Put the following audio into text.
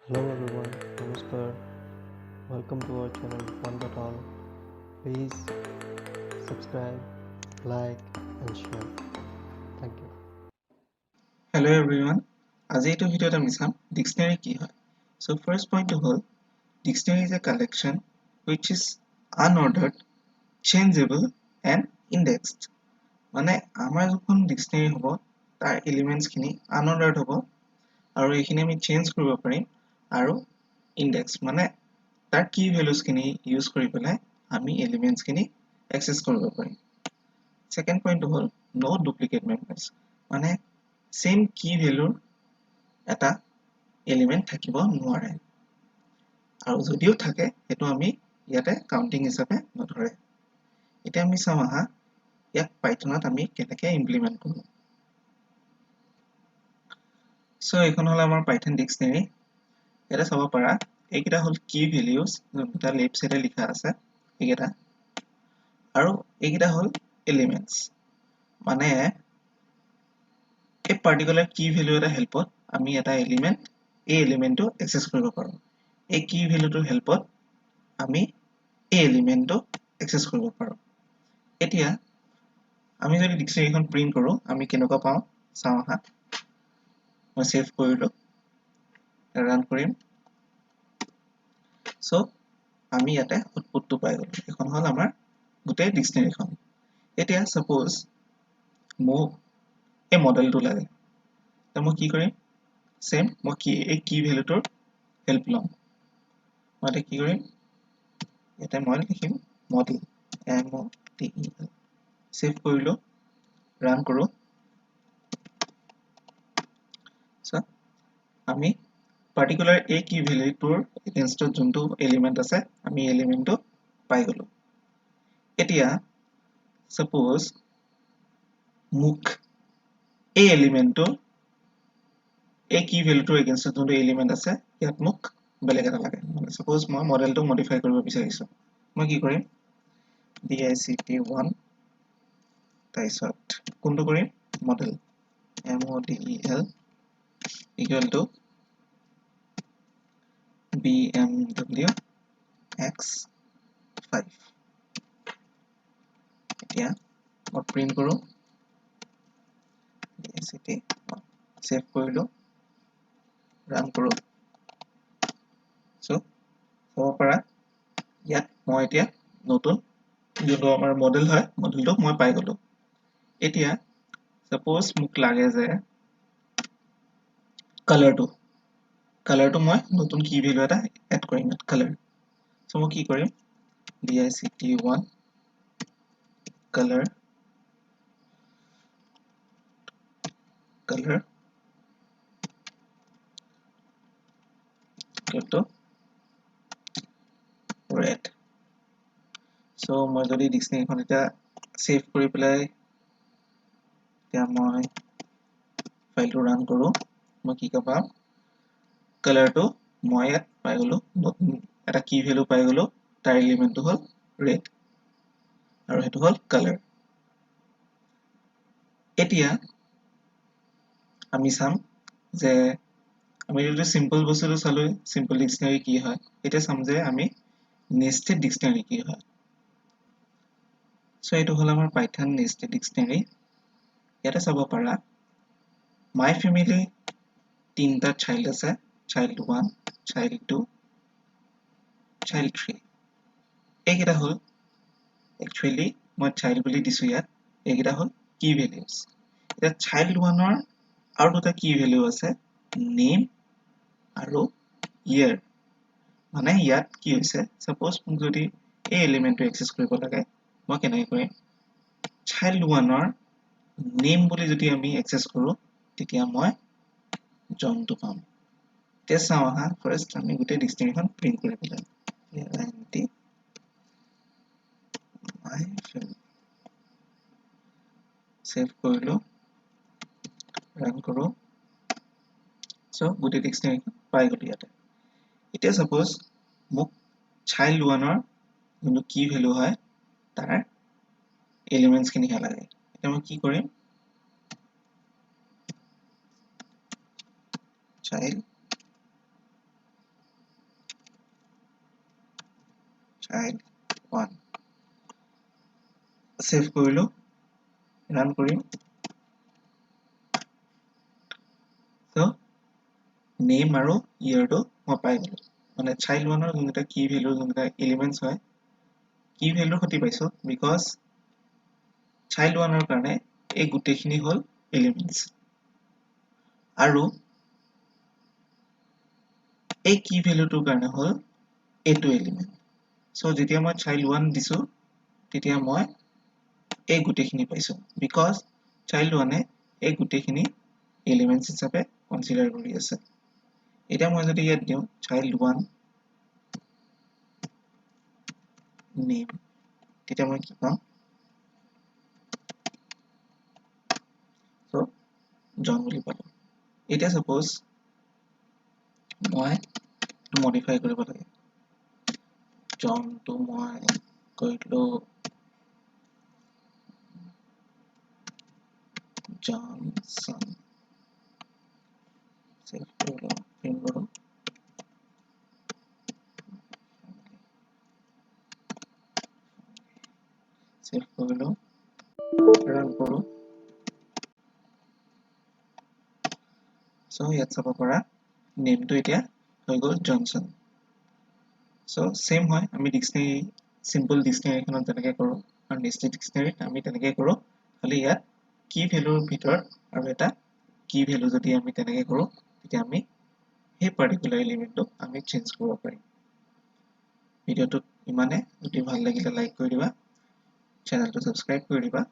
Hello everyone, Namaskar. Welcome to our channel One But All. Please subscribe, like and share. Thank you. Hello everyone. আজি এইটো ভিডিঅ'ত আমি চাম dictionary কি হয়। So first point হ'ল dictionary is a collection which is unordered, changeable and indexed. মানে আমাৰ যখন ডিক্সনাৰী হ'ব তাৰ এলিমেন্টছ খিনি unordered হ'ব আৰু এইখিনি আমি চেঞ্জ কৰিব পাৰিম আৰু ইনডেক্স মানে তাৰ কি ভ্যালুজ খিনি ইউজ কৰি পেলাই আমি এলিমেন্টছ খিনি এক্সেস কৰিব পাৰিম। Second point হ'ল no duplicate members মানে same key value এটা এলিমেন্ট থাকিব নোৱাৰে আৰু যদিও থাকে হেতু আমি ইয়াতে কাউন্টিং হিচাপে নধৰে। এতিয়া আমি চাম আহা ইয়াক পাইথনত আমি কেনেকৈ ইমপ্লিমেন্ট কৰো। সো এখন হল আমাৰ পাইথন ডিক্সনাৰী। এটা চাব পাৰা এইকেইটা হল কি ভ্যালুজ যোনটা লেফট সাইডে লিখা আছে এইকেইটা আৰু এইকেইটা হল এলিমেন্টস মানে এই পাৰ্টিকুলাৰ কি ভ্যালু এটা হেল্পত আমি এটা এলিমেন্ট এই এলিমেন্টটো এক্সেস কৰিব পাৰো। এই কি ভ্যালুটোৰ হেল্পত আমি এই এলিমেন্টটো এক্সেস কৰিব পাৰো। এতিয়া আমি যদি ডিক্সনাৰীখন প্ৰিন্ট কৰো আমি কেনেকুৱা পাওঁ চাওঁ আহা। মই সেভ কৰিলো ৰান কৰিম। সো আমি ইয়াতে আউটপুটটো পাই গলো। এখন হল আমাৰ গোটেই ডিক্সনাৰীখন। এতিয়া সাপোজ মোক এই মডেলটো লাগে তো মই কি কৰিম সেম মই কি এই কি ভ্যালুটোৰ হেল্প লম। মই কি কৰিম এটা মই লিখিম মডেল MODEL সেভ কৰিলো ৰান কৰো। সো আমি পাৰ্টিকুলাৰ a কি ভ্যালুটোৰ এগেইনষ্টত যোনটো এলিমেন্ট আছে আমি এলিমেন্টটো পাই গলো। এতিয়া সাপোজ মুখ এই এলিমেন্টটো এই কি ভ্যালুটোৰ এগেইনষ্টত যোনটো এলিমেন্ট আছে ইয়াত মোক বেলেগ এটা লাগে। মানে সাপোজ মই মডেলটো মডিফাই কৰিব বিচাৰিছো মই কি কৰিম dict1 তাৰপিছত কোনটো কৰিম model MODEL equal to BMW X5 এতিয়া মই প্ৰিন্ট কৰো dict1 সেভ কৰিলো ৰান কৰো। সো চাব পাৰা ইয়াত মই এতিয়া নতুন যোনটো আমাৰ মডেল হয় মডেলটো মই পাই গলো। এতিয়া সাপোজ মোক লাগে যে কালাৰটো মই নতুন কি ভ্যালু এটা এড কৰিম কালাৰ। সো মই কি কৰিম dict1 color equal to red. So মই যদি ডিক্সনাৰীখন এটা সেভ কৰি পেলাই এতিয়া মই ফাইলটো ৰান কৰো মই কি পাম কালাৰটো মই ইয়াত পাই গলো নতুন এটা কি ভ্যালু পাই গলো তাৰ এলিমেন্টটো হল red আৰু হেতু হল কালাৰ। এতিয়া আমি চাম যে আমি যদি সিম্পল বস্তুটো চালো সিম্পল ডিক্সনাৰী কি হয় এটা চাম যে আমি নেস্টেড ডিক্সনাৰী কি হয়। সো এটো হল আমাৰ পাইথন নেস্টেড ডিক্সনাৰী। ইয়াতে চাব পাৰা মাই ফ্যামিলি তিনটা চাইল্ড আছে চাইল্ড 1 চাইল্ড 2 চাইল্ড 3 এইকেইটা হল একচুয়ালি মই চাইল্ড বুলি দিছো ইয়াত এইকেইটা হল কি ভ্যালুজ। এটা চাইল্ড 1 ৰ আৰু দুটা কি ভ্যালু আছে নেম আৰু ইয়াৰ মানে ইয়াত কি হৈছে সাপোজ মোক যদি এই এলিমেন্টটো এক্সেস কৰিব লাগে মই কেনেকৈ কৰিম চাইল্ড 1 ৰ নেম বুলি যদি আমি এক্সেস কৰো তেতিয়া মই জনটো পাম। এতিয়া চাওঁ আহা ফাৰ্স্ট আমি গোটেই ডিক্সনাৰীখন প্ৰিন্ট কৰি পেলাই সেভ কৰিলো ৰান কৰো। সো গোটেই ডিক্সনাৰীখন পাই গলো ইয়াতে। এতিয়া সাপোজ মোক চাইল্ড 1 ৰ যোনটো কি ভ্যালু হয় তাৰ এলিমেন্টস খিনি লাগে। এতিয়া মই কি কৰিম child child 1 save কৰিলো run কৰিম so name আৰু year to মই পাই গলো মানে child 1 ৰ যোনটা key value যোনটা elements হয় key value হতি পাইছো because child 1 ৰ কাৰণে এই গুটেখিনি হল elements আৰু এই key value টোৰ কাৰণে হল এইটো element so যেতিয়া মই child 1 দিছো তেতিয়া মই এই গুটেখিনি পাইছো because child 1 এ এই গুটেখিনি elements হিচাপে consider কৰি আছে এটা মই যদি ইয়াত দিও child 1 name তেতিয়া মই কি পাম so John বুলি পালো এটা suppose মই modify কৰিব লাগে John to মই কৰিলো Johnson save কৰিলো print কৰো save কৰিলো run কৰো so ইয়াত চাব পৰা name টো এতিয়া হৈ গল Johnson so same হয় আমি dictionary simple dictionary খনত তেনেকৈ কৰো আৰু nested dictionary আমি তেনেকৈ কৰো খালি ইয়াত key value ভিতৰত আৰু এটা key value যদি আমি তেনেকৈ কৰো তেতিয়া আমি এই particular element টো আমি চেঞ্জ কৰিব পাৰিম ভিডিওটো ইমানে যদি ভাল লাগিলে লাইক কৰি দিবা চেনেলটো সাবস্ক্ৰাইব কৰি দিবা